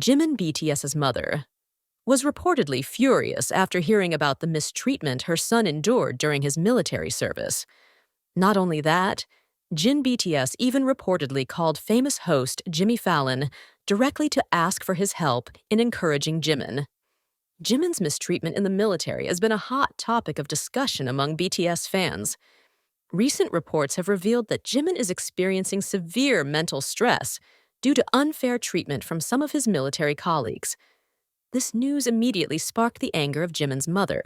Jimin BTS's mother was reportedly furious after hearing about the mistreatment her son endured during his military service. Not only that, Jin BTS even reportedly called famous host Jimmy Fallon directly to ask for his help in encouraging Jimin. Jimin's mistreatment in the military has been a hot topic of discussion among BTS fans. Recent reports have revealed that Jimin is experiencing severe mental stress due to unfair treatment from some of his military colleagues. This news immediately sparked the anger of Jimin's mother,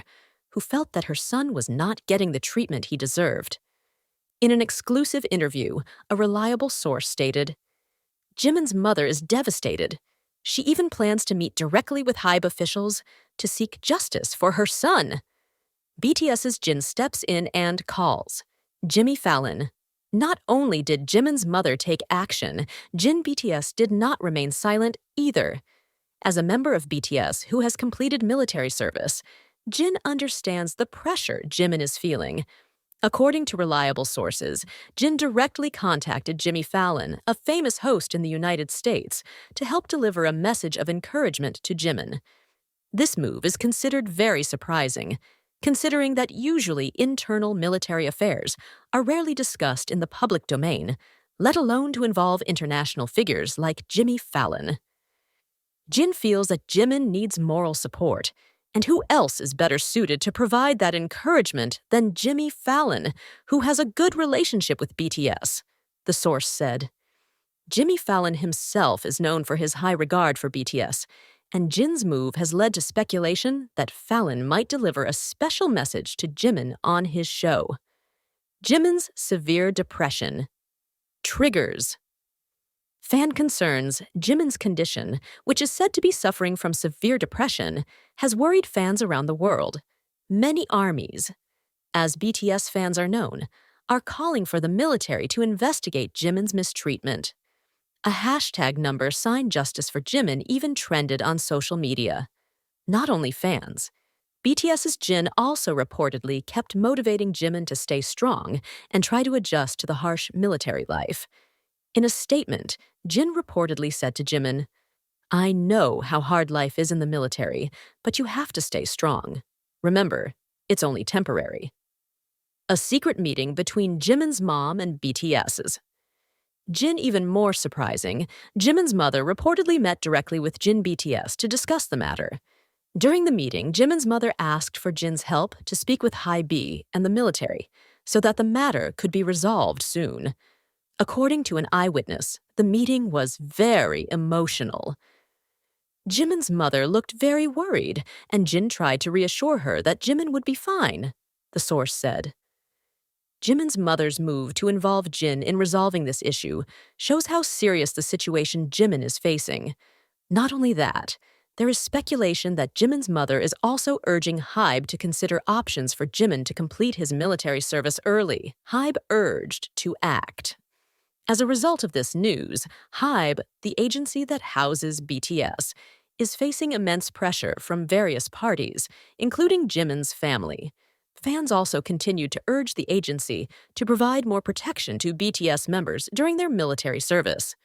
who felt that her son was not getting the treatment he deserved. In an exclusive interview, a reliable source stated, "Jimin's mother is devastated. She even plans to meet directly with HYBE officials to seek justice for her son." BTS's Jin steps in and calls Jimmy Fallon. Not only did Jimin's mother take action, Jin BTS did not remain silent either. As a member of BTS who has completed military service, Jin understands the pressure Jimin is feeling. According to reliable sources, Jin directly contacted Jimmy Fallon, a famous host in the United States, to help deliver a message of encouragement to Jimin. This move is considered very surprising, considering that usually internal military affairs are rarely discussed in the public domain, let alone to involve international figures like Jimmy Fallon. Jin feels that Jimin needs moral support, and who else is better suited to provide that encouragement than Jimmy Fallon, who has a good relationship with BTS, the source said. Jimmy Fallon himself is known for his high regard for BTS, and Jin's move has led to speculation that Fallon might deliver a special message to Jimin on his show. Jimin's severe depression. Triggers. Fan concerns Jimin's condition, which is said to be suffering from severe depression, has worried fans around the world. Many armies, as BTS fans are known, are calling for the military to investigate Jimin's mistreatment. A hashtag number Sign Justice for Jimin even trended on social media. Not only fans, BTS's Jin also reportedly kept motivating Jimin to stay strong and try to adjust to the harsh military life. In a statement, Jin reportedly said to Jimin, "I know how hard life is in the military, but you have to stay strong. Remember, it's only temporary." A secret meeting between Jimin's mom and BTS's. Jin even more surprising, Jimin's mother reportedly met directly with Jin BTS to discuss the matter. During the meeting, Jimin's mother asked for Jin's help to speak with HYBE and the military so that the matter could be resolved soon. According to an eyewitness, the meeting was very emotional. Jimin's mother looked very worried, and Jin tried to reassure her that Jimin would be fine, the source said. Jimin's mother's move to involve Jin in resolving this issue shows how serious the situation Jimin is facing. Not only that, there is speculation that Jimin's mother is also urging HYBE to consider options for Jimin to complete his military service early. HYBE urged to act. As a result of this news, HYBE, the agency that houses BTS, is facing immense pressure from various parties, including Jimin's family. Fans also continued to urge the agency to provide more protection to BTS members during their military service.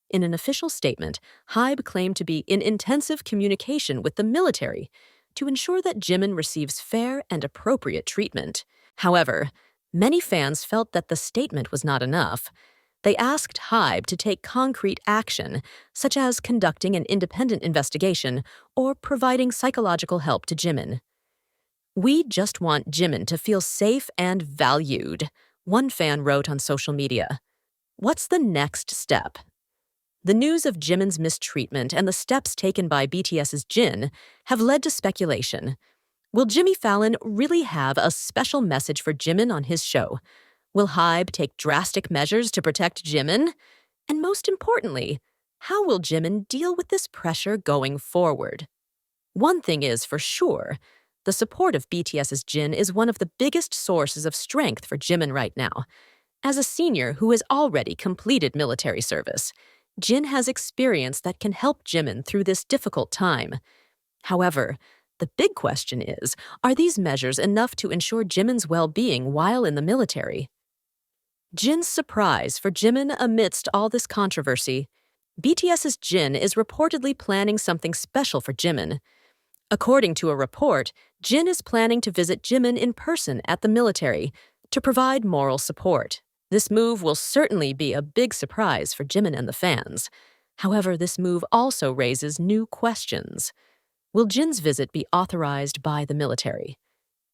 In an official statement, HYBE claimed to be in intensive communication with the military to ensure that Jimin receives fair and appropriate treatment. However, many fans felt that the statement was not enough. They asked HYBE to take concrete action, such as conducting an independent investigation or providing psychological help to Jimin. "We just want Jimin to feel safe and valued," one fan wrote on social media. What's the next step? The news of Jimin's mistreatment and the steps taken by BTS's Jin have led to speculation. Will Jimmy Fallon really have a special message for Jimin on his show? Will HYBE take drastic measures to protect Jimin? And most importantly, how will Jimin deal with this pressure going forward? One thing is for sure, the support of BTS's Jin is one of the biggest sources of strength for Jimin right now. As a senior who has already completed military service, Jin has experience that can help Jimin through this difficult time. However, the big question is, are these measures enough to ensure Jimin's well-being while in the military? Jin's surprise for Jimin amidst all this controversy. BTS's Jin is reportedly planning something special for Jimin. According to a report, Jin is planning to visit Jimin in person at the military to provide moral support. This move will certainly be a big surprise for Jimin and the fans. However, this move also raises new questions. Will Jin's visit be authorized by the military?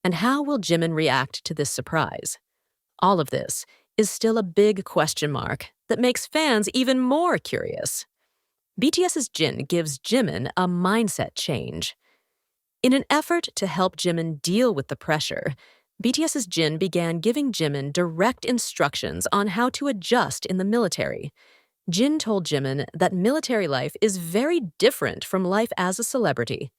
And how will Jimin react to this surprise? All of this is still a big question mark that makes fans even more curious. BTS's Jin gives Jimin a mindset change. In an effort to help Jimin deal with the pressure, BTS's Jin began giving Jimin direct instructions on how to adjust in the military. Jin told Jimin that military life is very different from life as a celebrity.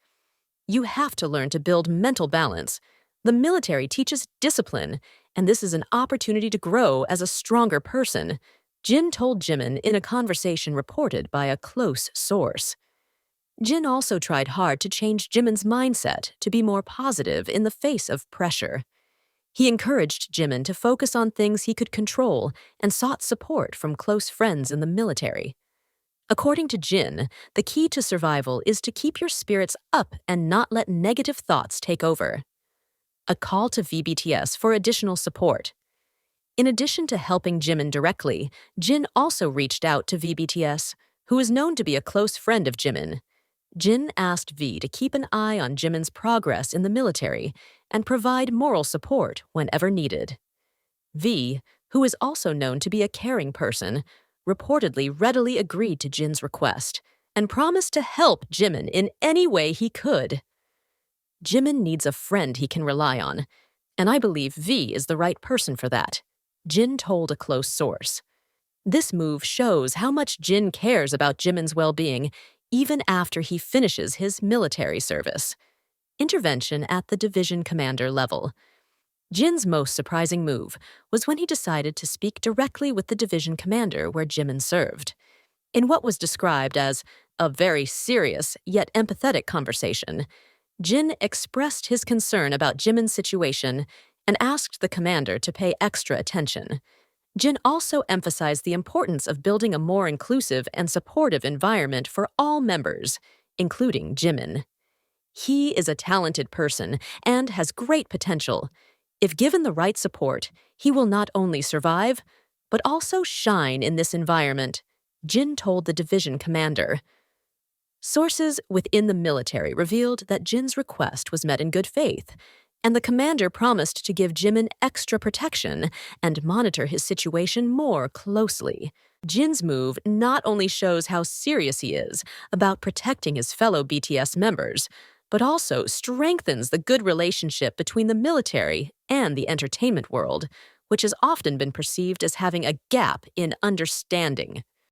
You have to learn to build mental balance. The military teaches discipline, and this is an opportunity to grow as a stronger person, Jin told Jimin in a conversation reported by a close source. Jin also tried hard to change Jimin's mindset to be more positive in the face of pressure. He encouraged Jimin to focus on things he could control and sought support from close friends in the military. According to Jin, the key to survival is to keep your spirits up and not let negative thoughts take over. A call to VBTS for additional support. In addition to helping Jimin directly, Jin also reached out to VBTS, who is known to be a close friend of Jimin. Jin asked V to keep an eye on Jimin's progress in the military and provide moral support whenever needed. V, who is also known to be a caring person, reportedly readily agreed to Jin's request and promised to help Jimin in any way he could. Jimin needs a friend he can rely on, and I believe V is the right person for that, Jin told a close source. This move shows how much Jin cares about Jimin's well-being even after he finishes his military service. Intervention at the division commander level. Jin's most surprising move was when he decided to speak directly with the division commander where Jimin served. In what was described as a very serious yet empathetic conversation, Jin expressed his concern about Jimin's situation and asked the commander to pay extra attention. Jin also emphasized the importance of building a more inclusive and supportive environment for all members, including Jimin. He is a talented person and has great potential. If given the right support, he will not only survive, but also shine in this environment, Jin told the division commander. Sources within the military revealed that Jin's request was met in good faith, and the commander promised to give Jimin extra protection and monitor his situation more closely. Jin's move not only shows how serious he is about protecting his fellow BTS members, but also strengthens the good relationship between the military and the entertainment world, which has often been perceived as having a gap in understanding.